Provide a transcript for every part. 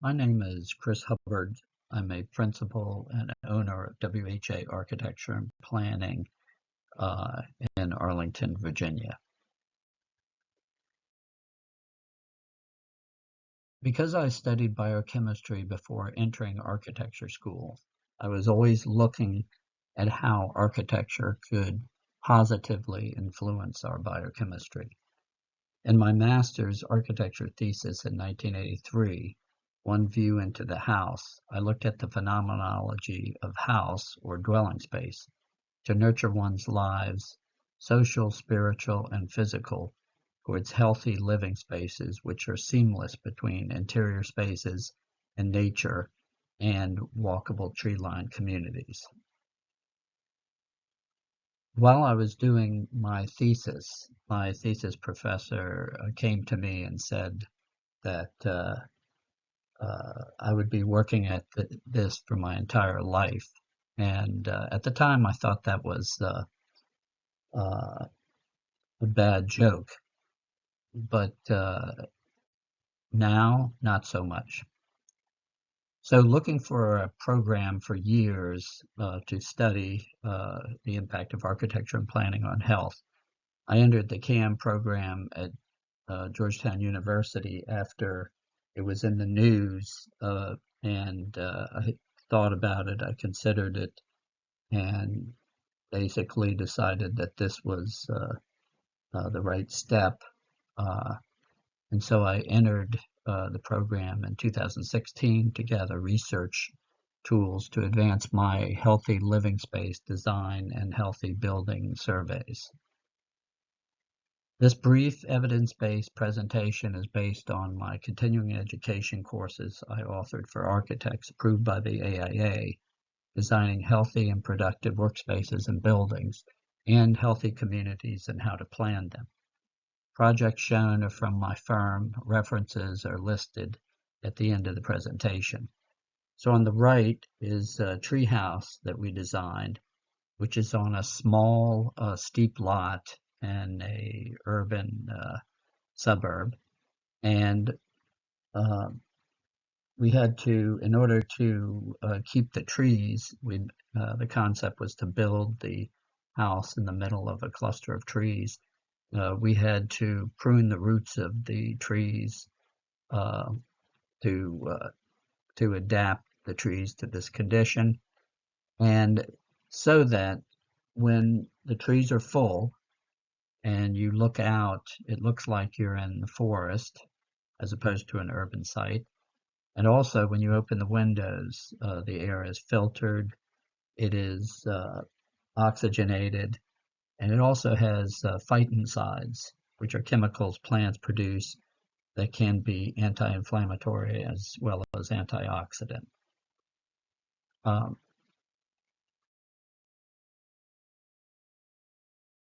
My name is Chris Hubbard. I'm a principal and owner of WHA Architecture and Planning uh, in Arlington, Virginia. Because I studied biochemistry before entering architecture school, I was always looking at how architecture could positively influence our biochemistry. In my master's architecture thesis in 1983, One View into the House, I looked at the phenomenology of house or dwelling space to nurture one's lives, social, spiritual, and physical, towards healthy living spaces which are seamless between interior spaces and nature and walkable tree-lined communities. While I was doing my thesis professor came to me and said that I would be working at this for my entire life. And at the time, I thought that was a bad joke, but now, not so much. So, looking for a program for years to study the impact of architecture and planning on health, I entered the CAM program at Georgetown University after it was in the news, and I thought about it, I considered it, and basically decided that this was the right step. Uh, and so I entered the program in 2016 to gather research tools to advance my healthy living space design and healthy building surveys. This brief evidence-based presentation is based on my continuing education courses I authored for architects approved by the AIA, designing healthy and productive workspaces and buildings, and healthy communities and how to plan them. Projects shown are from my firm. References are listed at the end of the presentation. So on the right is a treehouse that we designed, which is on a small, steep lot in a urban suburb. And we had to, in order to keep the trees, the concept was to build the house in the middle of a cluster of trees. We had to prune the roots of the trees uh, to adapt the trees to this condition, and so that when the trees are full and you look out, it looks like you're in the forest as opposed to an urban site. And also, when you open the windows, the air is filtered, it is oxygenated, and it also has phytoncides, which are chemicals plants produce that can be anti-inflammatory as well as antioxidant. Um,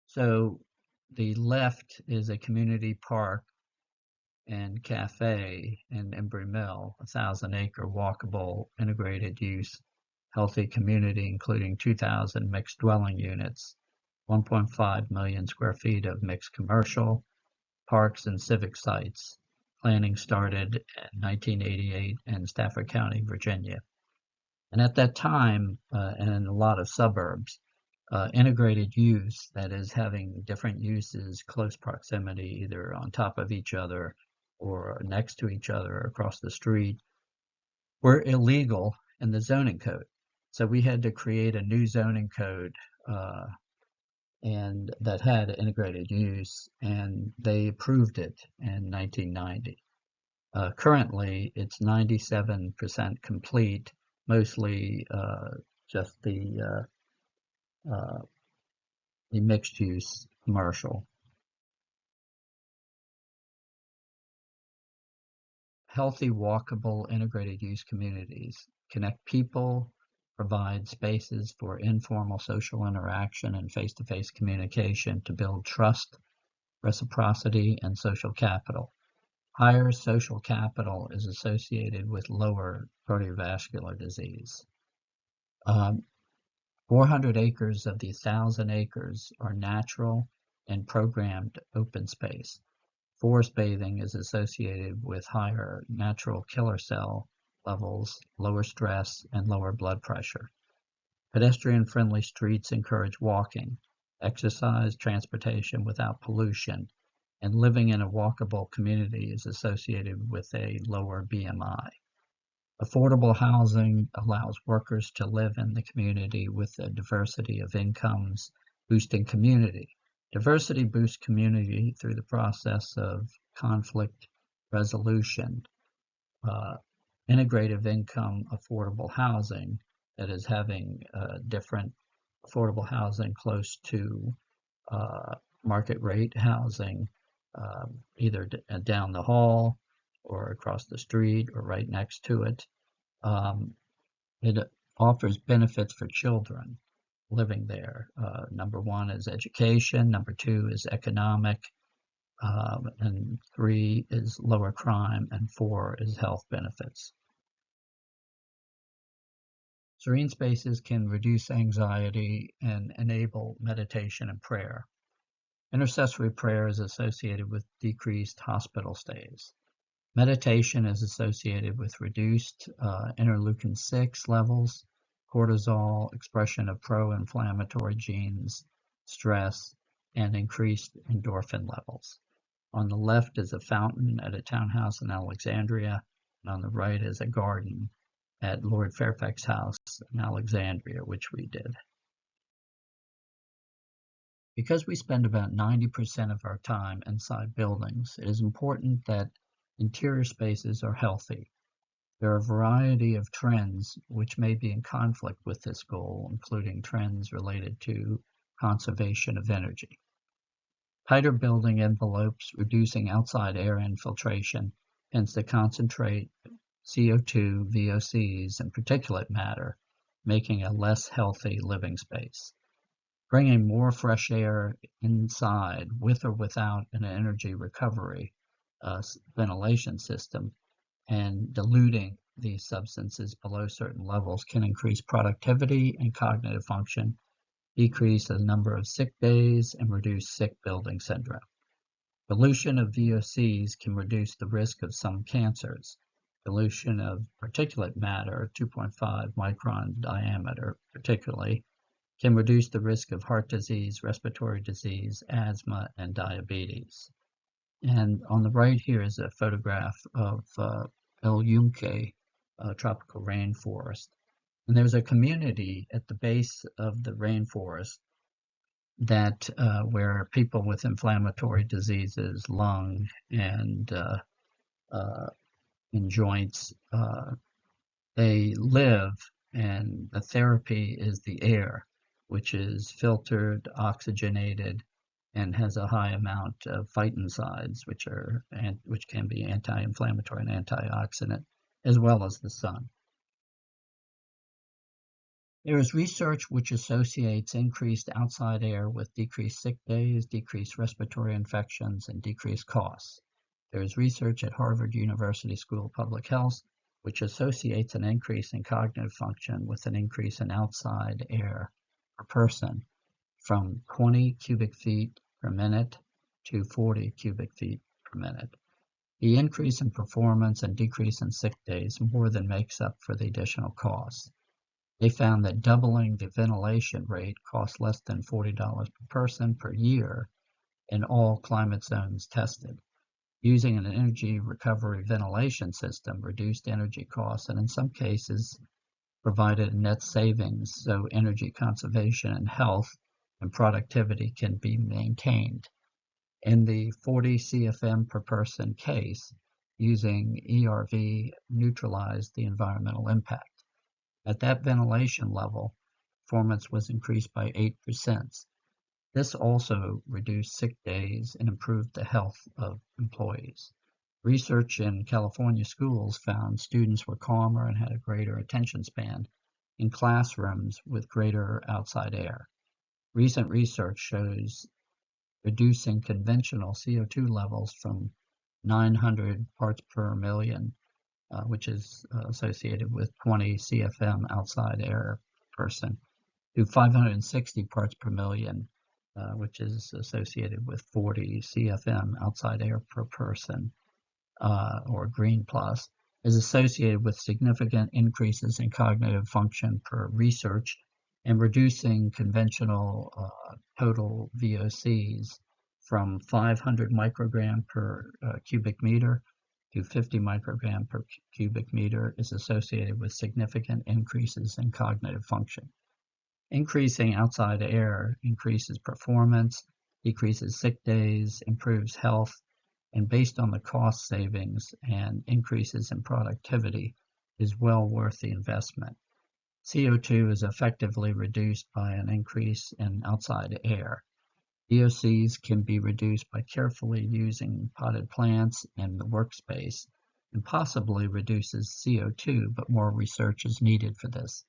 so the left is a community park and cafe in Embry Mill, a 1,000-acre walkable integrated use healthy community, including 2,000 mixed dwelling units, 1.5 million square feet of mixed commercial, parks and civic sites. Planning started in 1988 in Stafford County, Virginia. And at that time, and in a lot of suburbs, integrated use, that is having different uses, close proximity, either on top of each other or next to each other across the street, were illegal in the zoning code. So we had to create a new zoning code and that had integrated use, and they approved it in 1990. Currently, it's 97% complete, mostly just uh, the mixed use commercial. Healthy, walkable, integrated use communities connect people, provide spaces for informal social interaction and face-to-face communication to build trust, reciprocity, and social capital. Higher social capital is associated with lower cardiovascular disease. 400 acres of the 1,000 acres are natural and programmed open space. Forest bathing is associated with higher natural killer cell levels, lower stress, and lower blood pressure. Pedestrian-friendly streets encourage walking, exercise, transportation without pollution, and living in a walkable community is associated with a lower BMI. Affordable housing allows workers to live in the community with a diversity of incomes, boosting community. Diversity boosts community through the process of conflict resolution. Integrative income affordable housing, that is having different affordable housing close to market rate housing, either down the hall or across the street or right next to it. It offers benefits for children living there. Number one is education, number two is economic, and three is lower crime, and four is health benefits. Serene spaces can reduce anxiety and enable meditation and prayer. Intercessory prayer is associated with decreased hospital stays. Meditation is associated with reduced interleukin-6 levels, cortisol, expression of pro-inflammatory genes, stress, and increased endorphin levels. On the left is a fountain at a townhouse in Alexandria, and on the right is a garden at Lord Fairfax House in Alexandria, which we did. Because we spend about 90% of our time inside buildings, it is important that interior spaces are healthy. There are a variety of trends which may be in conflict with this goal, including trends related to conservation of energy. Tighter building envelopes reducing outside air infiltration tends to concentrate CO2, VOCs, and particulate matter, making a less healthy living space. Bringing more fresh air inside with or without an energy recovery ventilation system and diluting these substances below certain levels can increase productivity and cognitive function, decrease the number of sick days, and reduce sick building syndrome. Dilution of VOCs can reduce the risk of some cancers. Dilution of particulate matter, 2.5 micron diameter particularly, can reduce the risk of heart disease, respiratory disease, asthma, and diabetes. And on the right here is a photograph of El Yunque tropical rainforest. And there's a community at the base of the rainforest that where people with inflammatory diseases, lung and in joints, they live, and the therapy is the air, which is filtered, oxygenated, and has a high amount of phytoncides, which can be anti-inflammatory and antioxidant, as well as the sun. There is research which associates increased outside air with decreased sick days, decreased respiratory infections, and decreased costs. There is research at Harvard University School of Public Health which associates an increase in cognitive function with an increase in outside air per person from 20 cubic feet per minute to 40 cubic feet per minute. The increase in performance and decrease in sick days more than makes up for the additional costs. They found that doubling the ventilation rate costs less than $40 per person per year in all climate zones tested. Using an energy recovery ventilation system reduced energy costs and in some cases provided net savings so energy conservation and health and productivity can be maintained. In the 40 CFM per person case, using ERV neutralized the environmental impact. At that ventilation level, performance was increased by 8%. This also reduced sick days and improved the health of employees. Research in California schools found students were calmer and had a greater attention span in classrooms with greater outside air. Recent research shows reducing conventional CO2 levels from 900 parts per million, which is associated with 20 CFM outside air person, to 560 parts per million, which is associated with 40 CFM outside air per person, or green plus, is associated with significant increases in cognitive function per research and reducing conventional total VOCs from 500 microgram per cubic meter to 50 microgram per cubic meter is associated with significant increases in cognitive function. Increasing outside air increases performance, decreases sick days, improves health, and based on the cost savings and increases in productivity, is well worth the investment. CO2 is effectively reduced by an increase in outside air. VOCs can be reduced by carefully using potted plants in the workspace and possibly reduces CO2, but more research is needed for this.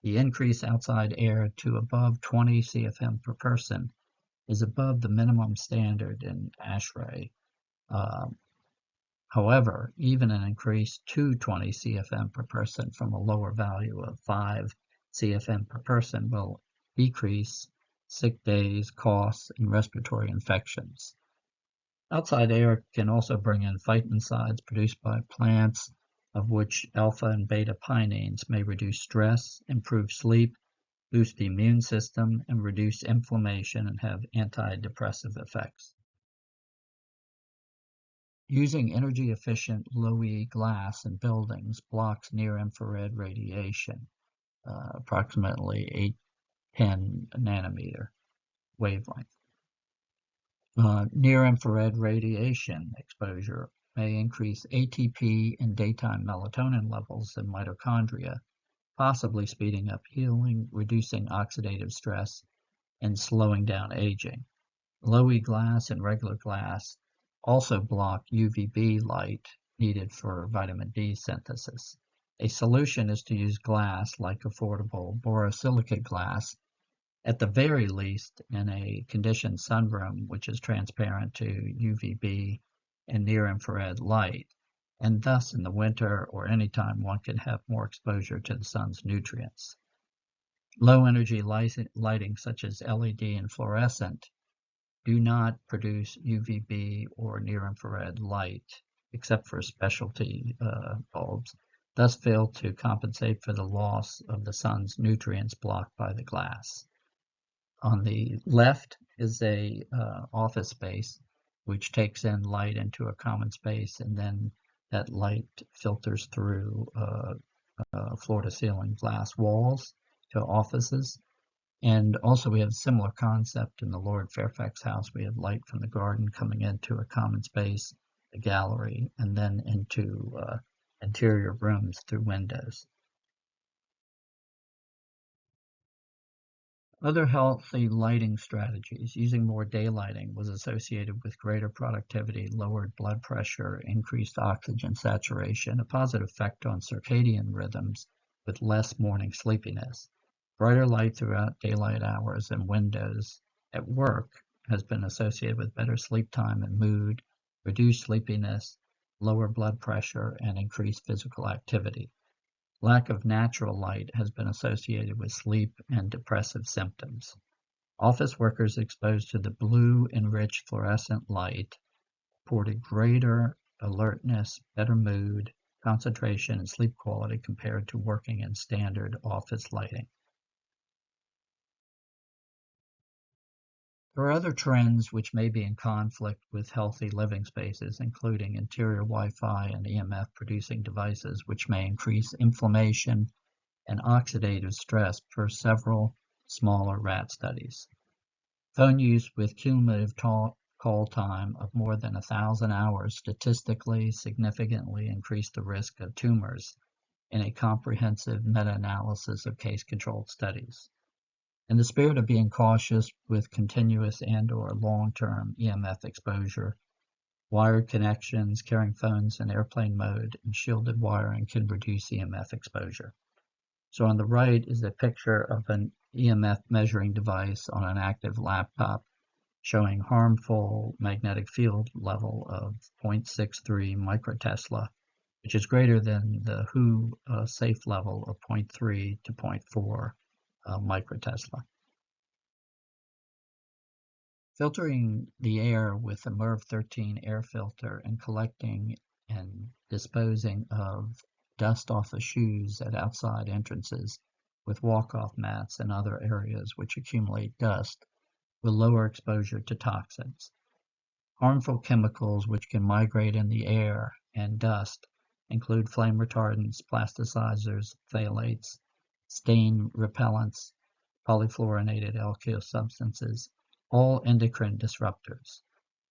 The increase outside air to above 20 CFM per person is above the minimum standard in ASHRAE. However, even an increase to 20 CFM per person from a lower value of 5 CFM per person will decrease sick days, costs, and respiratory infections. Outside air can also bring in phytoncides produced by plants, of which alpha and beta pinene may reduce stress, improve sleep, boost the immune system, and reduce inflammation and have antidepressive effects. Using energy-efficient low-E glass in buildings blocks near-infrared radiation, approximately 810 nanometer wavelength. Near-infrared radiation exposure may increase ATP and daytime melatonin levels in mitochondria, possibly speeding up healing, reducing oxidative stress, and slowing down aging. Low-E glass and regular glass also block UVB light needed for vitamin D synthesis. A solution is to use glass like affordable borosilicate glass, at the very least in a conditioned sunroom which is transparent to UVB and near-infrared light, and thus in the winter or any time one can have more exposure to the sun's nutrients. Low-energy lighting such as LED and fluorescent do not produce UVB or near-infrared light, except for specialty bulbs, thus fail to compensate for the loss of the sun's nutrients blocked by the glass. On the left is a office space which takes in light into a common space, and then that light filters through floor-to-ceiling glass walls to offices. And also we have a similar concept in the Lord Fairfax house. We have light from the garden coming into a common space, a gallery, and then into interior rooms through windows. Other healthy lighting strategies using more daylighting was associated with greater productivity, lowered blood pressure, increased oxygen saturation, a positive effect on circadian rhythms with less morning sleepiness. Brighter light throughout daylight hours and windows at work has been associated with better sleep time and mood, reduced sleepiness, lower blood pressure, and increased physical activity. Lack of natural light has been associated with sleep and depressive symptoms. Office workers exposed to the blue-enriched fluorescent light reported greater alertness, better mood, concentration, and sleep quality compared to working in standard office lighting. There are other trends which may be in conflict with healthy living spaces, including interior Wi-Fi and EMF-producing devices, which may increase inflammation and oxidative stress per several smaller rat studies. Phone use with cumulative call time of more than 1,000 hours statistically significantly increased the risk of tumors in a comprehensive meta-analysis of case-controlled studies. In the spirit of being cautious with continuous and/or long-term EMF exposure, wired connections, carrying phones in airplane mode, and shielded wiring can reduce EMF exposure. So on the right is a picture of an EMF measuring device on an active laptop showing harmful magnetic field level of 0.63 microtesla, which is greater than the WHO safe level of 0.3 to 0.4 microtesla. Filtering the air with a MERV 13 air filter and collecting and disposing of dust off of shoes at outside entrances with walk-off mats and other areas which accumulate dust will lower exposure to toxins. Harmful chemicals which can migrate in the air and dust include flame retardants, plasticizers, phthalates, stain repellents, polyfluorinated alkyl substances, all endocrine disruptors.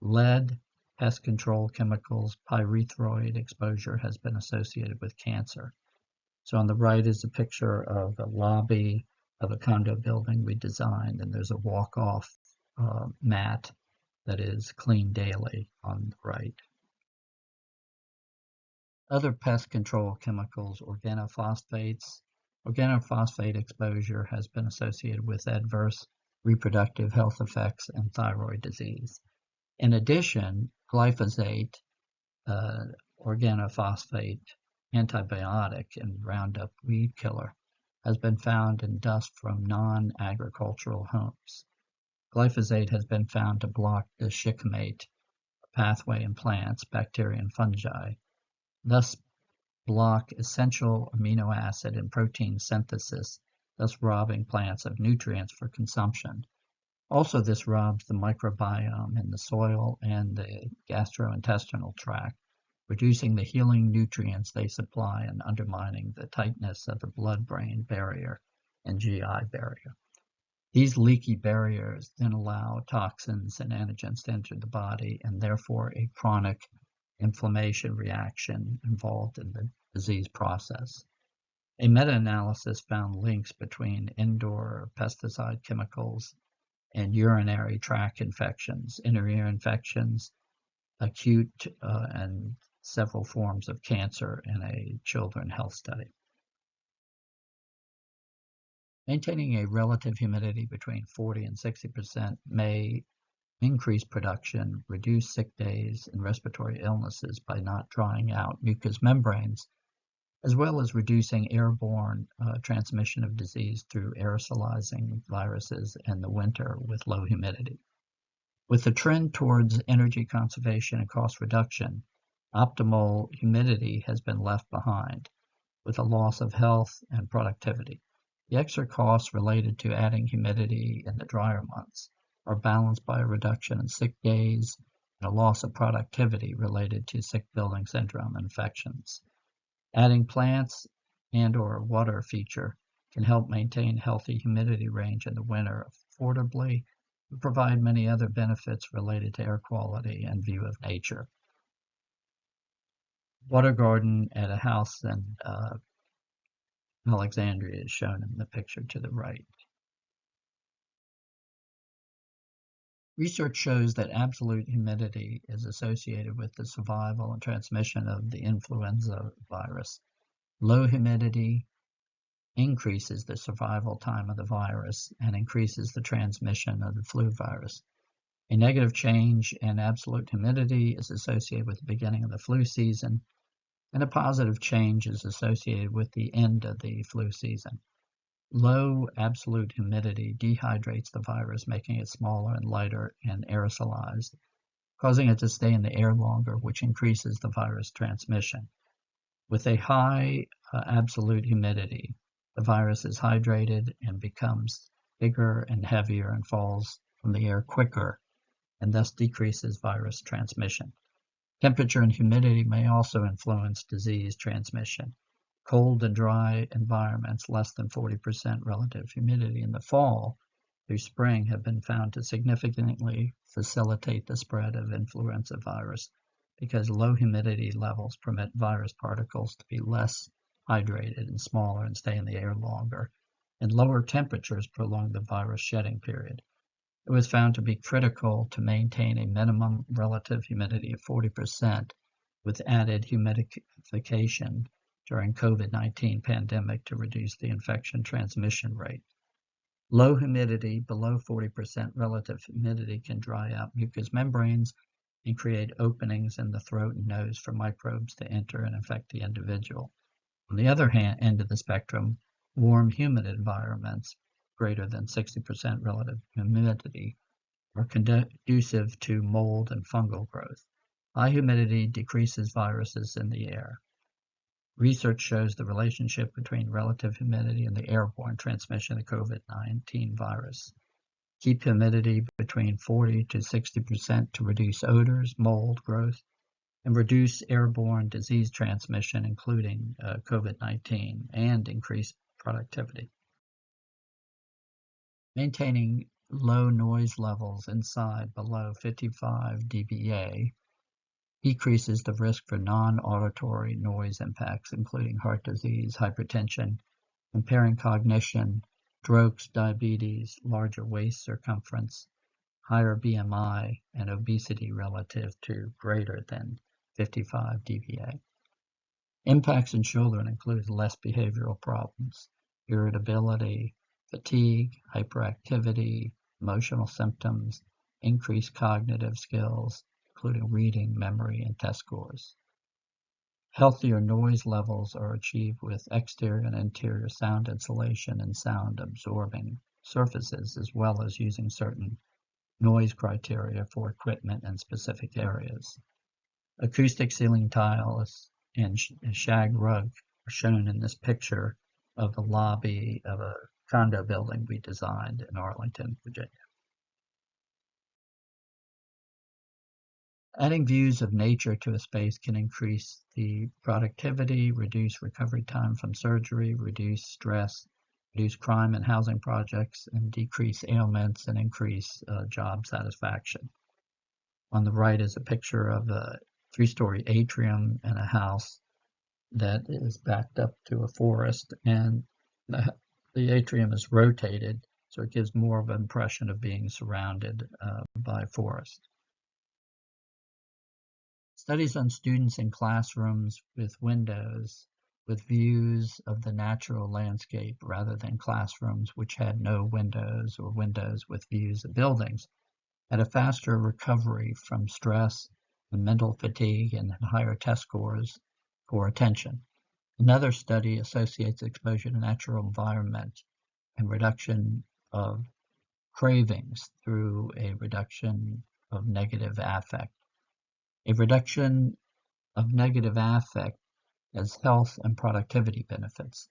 Lead, pest control chemicals, pyrethroid exposure has been associated with cancer. So on the right is a picture of a lobby of a condo building we designed, and there's a walk-off mat that is cleaned daily on the right. Other pest control chemicals, organophosphates. Organophosphate exposure has been associated with adverse reproductive health effects and thyroid disease. In addition, glyphosate, organophosphate antibiotic and Roundup weed killer, has been found in dust from non-agricultural homes. Glyphosate has been found to block the shikimate pathway in plants, bacteria, and fungi, thus block essential amino acid and protein synthesis, thus robbing plants of nutrients for consumption. Also, this robs the microbiome in the soil and the gastrointestinal tract, reducing the healing nutrients they supply and undermining the tightness of the blood-brain barrier and GI barrier. These leaky barriers then allow toxins and antigens to enter the body, and therefore a chronic inflammation reaction involved in the disease process. A meta-analysis found links between indoor pesticide chemicals and urinary tract infections, inner ear infections, acute and several forms of cancer in a children health study. Maintaining a relative humidity between 40 and 60% may increase production, reduce sick days and respiratory illnesses by not drying out mucous membranes, as well as reducing airborne transmission of disease through aerosolizing viruses in the winter with low humidity. With the trend towards energy conservation and cost reduction, optimal humidity has been left behind, with a loss of health and productivity. The extra costs related to adding humidity in the drier months are balanced by a reduction in sick days and a loss of productivity related to sick building syndrome infections. Adding plants and/or water feature can help maintain healthy humidity range in the winter affordably and provide many other benefits related to air quality and view of nature. Water garden at a house in Alexandria is shown in the picture to the right. Research shows that absolute humidity is associated with the survival and transmission of the influenza virus. Low humidity increases the survival time of the virus and increases the transmission of the flu virus. A negative change in absolute humidity is associated with the beginning of the flu season, and a positive change is associated with the end of the flu season. Low absolute humidity dehydrates the virus, making it smaller and lighter and aerosolized, causing it to stay in the air longer, which increases the virus transmission. With a high absolute humidity, the virus is hydrated and becomes bigger and heavier and falls from the air quicker, and thus decreases virus transmission. Temperature and humidity may also influence disease transmission. Cold and dry environments, less than 40% relative humidity in the fall through spring, have been found to significantly facilitate the spread of influenza virus because low humidity levels permit virus particles to be less hydrated and smaller and stay in the air longer, and lower temperatures prolong the virus shedding period. It was found to be critical to maintain a minimum relative humidity of 40% with added humidification during COVID-19 pandemic to reduce the infection transmission rate. Low humidity, below 40% relative humidity, can dry out mucous membranes and create openings in the throat and nose for microbes to enter and infect the individual. On the other end of the spectrum, warm, humid environments greater than 60% relative humidity are conducive to mold and fungal growth. High humidity decreases viruses in the air. Research shows the relationship between relative humidity and the airborne transmission of the COVID-19 virus. Keep humidity between 40 to 60% to reduce odors, mold growth, and reduce airborne disease transmission, including COVID-19, and increase productivity. Maintaining low noise levels inside below 55 dBA decreases the risk for non-auditory noise impacts, including heart disease, hypertension, impairing cognition, strokes, diabetes, larger waist circumference, higher BMI, and obesity relative to greater than 55 dBA. Impacts in children include less behavioral problems, irritability, fatigue, hyperactivity, emotional symptoms, increased cognitive skills, including reading, memory, and test scores. Healthier noise levels are achieved with exterior and interior sound insulation and sound absorbing surfaces, as well as using certain noise criteria for equipment in specific areas. Acoustic ceiling tiles and shag rug are shown in this picture of the lobby of a condo building we designed in Arlington, Virginia. Adding views of nature to a space can increase the productivity, reduce recovery time from surgery, reduce stress, reduce crime in housing projects, and decrease ailments and increase job satisfaction. On the right is a picture of a 3-story atrium in a house that is backed up to a forest, and the atrium is rotated, so it gives more of an impression of being surrounded by forest. Studies on students in classrooms with windows with views of the natural landscape rather than classrooms which had no windows or windows with views of buildings had a faster recovery from stress and mental fatigue and higher test scores for attention. Another study associates exposure to natural environment and reduction of cravings through a reduction of negative affect. A reduction of negative affect has health and productivity benefits.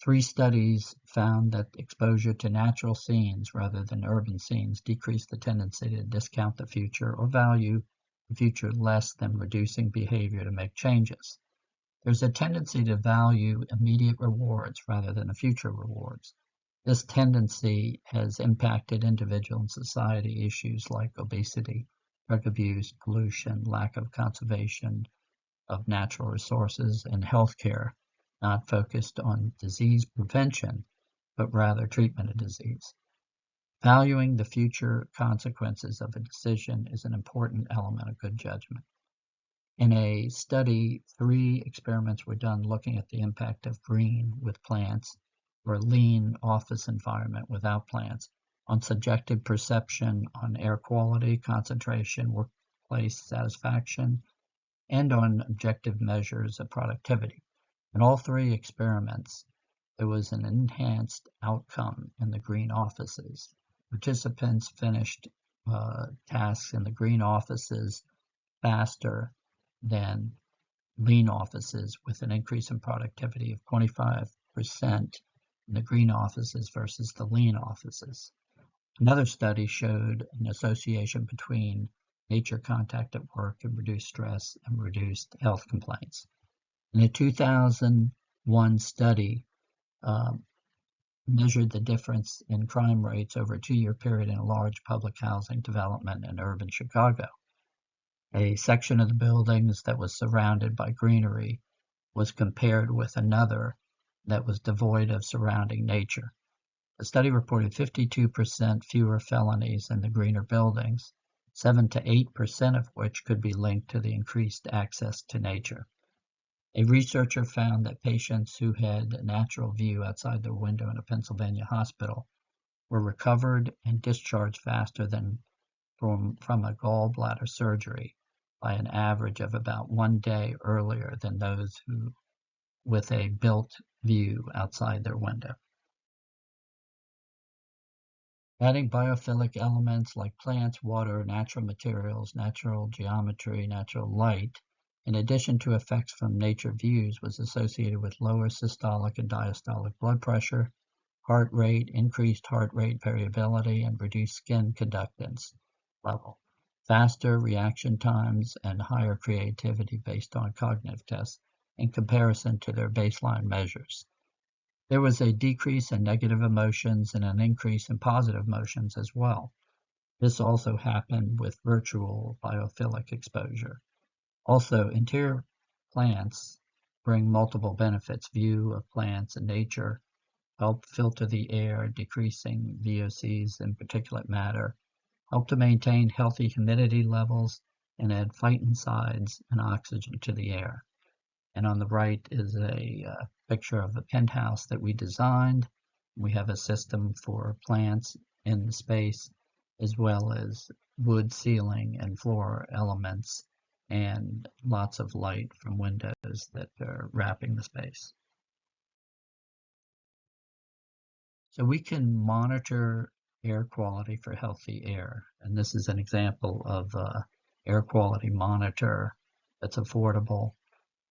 3 studies found that exposure to natural scenes rather than urban scenes decreased the tendency to discount the future or value the future less than reducing behavior to make changes. There's a tendency to value immediate rewards rather than the future rewards. This tendency has impacted individual and society issues like obesity, drug abuse, pollution, lack of conservation of natural resources, and healthcare, not focused on disease prevention, but rather treatment of disease. Valuing the future consequences of a decision is an important element of good judgment. In a study, 3 experiments were done looking at the impact of green with plants or a lean office environment without plants on subjective perception, on air quality, concentration, workplace satisfaction, and on objective measures of productivity. In all 3 experiments, there was an enhanced outcome in the green offices. Participants finished tasks in the green offices faster than lean offices, with an increase in productivity of 25% in the green offices versus the lean offices. Another study showed an association between nature contact at work and reduced stress and reduced health complaints. In a 2001 study, measured the difference in crime rates over a 2-year period in a large public housing development in urban Chicago. A section of the buildings that was surrounded by greenery was compared with another that was devoid of surrounding nature. The study reported 52% fewer felonies in the greener buildings, 7 to 8% of which could be linked to the increased access to nature. A researcher found that patients who had a natural view outside their window in a Pennsylvania hospital were recovered and discharged faster than from a gallbladder surgery by an average of about 1 day earlier than those who with a built view outside their window. Adding biophilic elements like plants, water, natural materials, natural geometry, natural light, in addition to effects from nature views, was associated with lower systolic and diastolic blood pressure, heart rate, increased heart rate variability, and reduced skin conductance level, faster reaction times, and higher creativity based on cognitive tests in comparison to their baseline measures. There was a decrease in negative emotions and an increase in positive emotions as well. This also happened with virtual biophilic exposure. Also, interior plants bring multiple benefits. View of plants in nature help filter the air, decreasing VOCs and particulate matter, help to maintain healthy humidity levels, and add phytoncides and oxygen to the air. And on the right is a picture of a penthouse that we designed. We have a system for plants in the space, as well as wood ceiling and floor elements, and lots of light from windows that are wrapping the space. So we can monitor air quality for healthy air. And this is an example of air quality monitor that's affordable.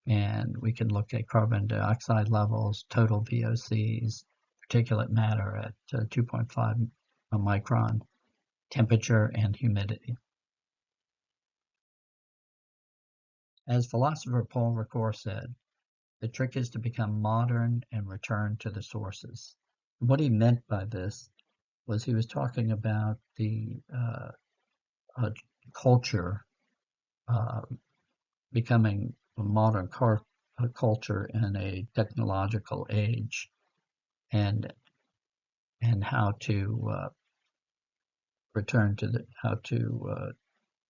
And we can look at carbon dioxide levels, total VOCs, particulate matter at 2.5 micron, temperature, and humidity. As philosopher Paul Ricoeur said, the trick is to become modern and return to the sources. What he meant by this was he was talking about the culture becoming a modern culture in a technological age, and how to return to how to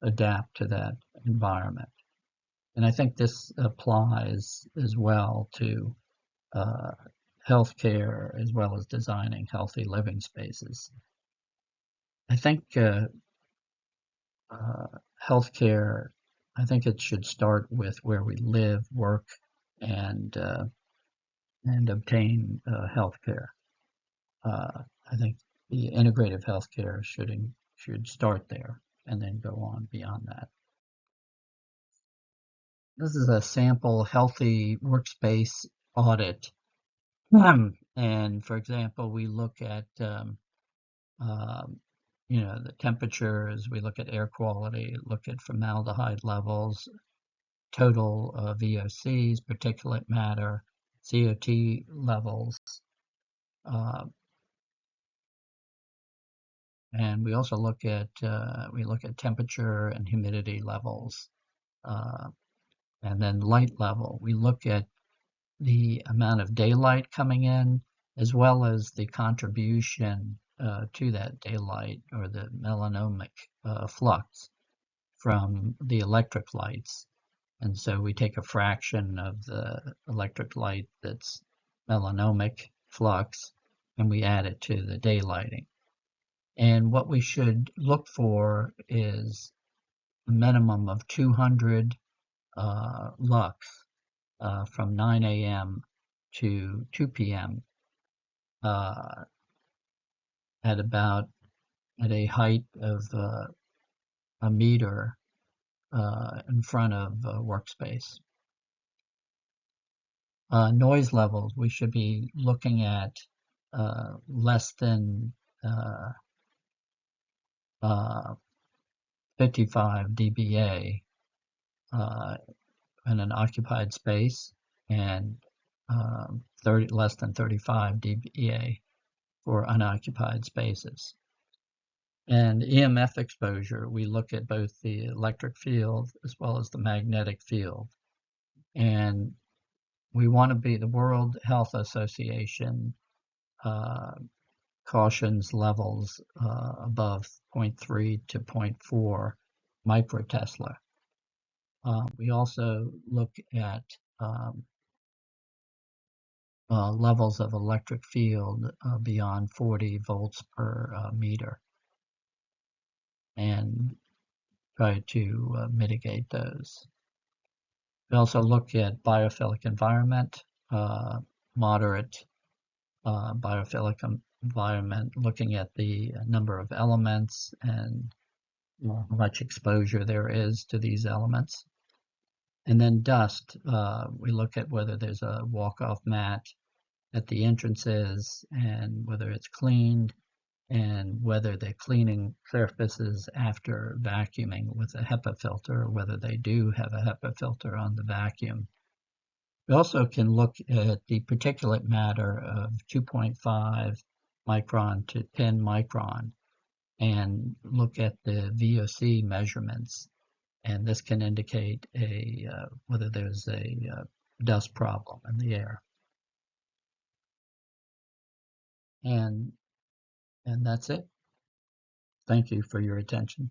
adapt to that environment. And I think this applies as well to healthcare, as well as designing healthy living spaces. I think healthcare, I think it should start with where we live, work, and obtain healthcare. I think the integrative healthcare should start there and then go on beyond that. This is a sample healthy workspace audit. And for example, we look at the temperatures, we look at air quality, look at formaldehyde levels, total VOCs, particulate matter, COT levels, and we also look at temperature and humidity levels, and then light level. We look at the amount of daylight coming in, as well as the contribution to that daylight, or the melanomic flux from the electric lights. And so we take a fraction of the electric light that's melanomic flux, and we add it to the daylighting. And what we should look for is a minimum of 200 lux from 9 a.m. to 2 p.m. At a height of a meter in front of a workspace. Noise levels, we should be looking at less than 55 dBA in an occupied space, and less than 35 dBA for unoccupied spaces. And EMF exposure, we look at both the electric field as well as the magnetic field. And we want to be, the World Health Association cautions levels above 0.3 to 0.4 microtesla. We also look at levels of electric field beyond 40 volts per meter, and try to mitigate those. We also look at biophilic environment, moderate biophilic environment, looking at the number of elements and how much exposure there is to these elements. And then dust, we look at whether there's a walk-off mat at the entrances and whether it's cleaned, and whether they're cleaning surfaces after vacuuming with a HEPA filter, or whether they do have a HEPA filter on the vacuum. We also can look at the particulate matter of 2.5 micron to 10 micron and look at the VOC measurements. And this can indicate whether there's a dust problem in the air. And that's it. Thank you for your attention.